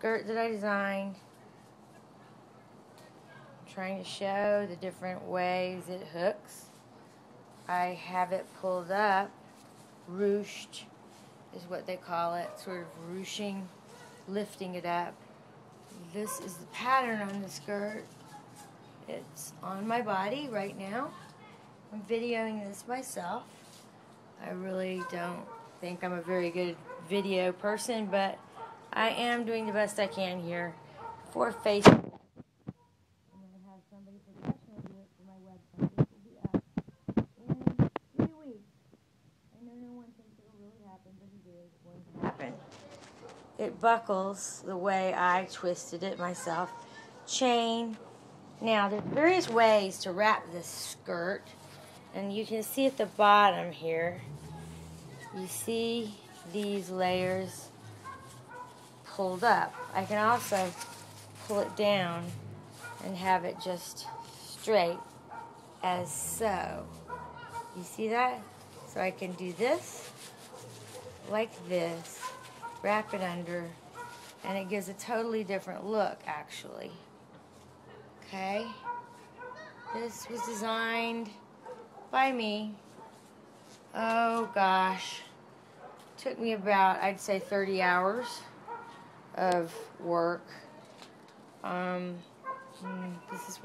skirt that I designed. I'm trying to show the different ways it hooks. I have it pulled up, ruched is what they call it, sort of ruching, lifting it up. This is the pattern on the skirt. It's on my body right now. I'm videoing this myself. I really don't think I'm a very good video person, but I am doing the best I can here for Facebook. I'm going to have somebody professional do it for my website. This will be up in 3 weeks. I know no one thinks it will really happen, but it is going to happen. It buckles the way I twisted it myself. Chain. Now, there's various ways to wrap this skirt, and you can see at the bottom here, you see these layers pulled up. I can also pull it down and have it just straight as so. You see that? So I can do this like this, wrap it under, and it gives a totally different look actually. Okay? This was designed by me. Oh gosh. Took me about, I'd say, 30 hours of work. This is what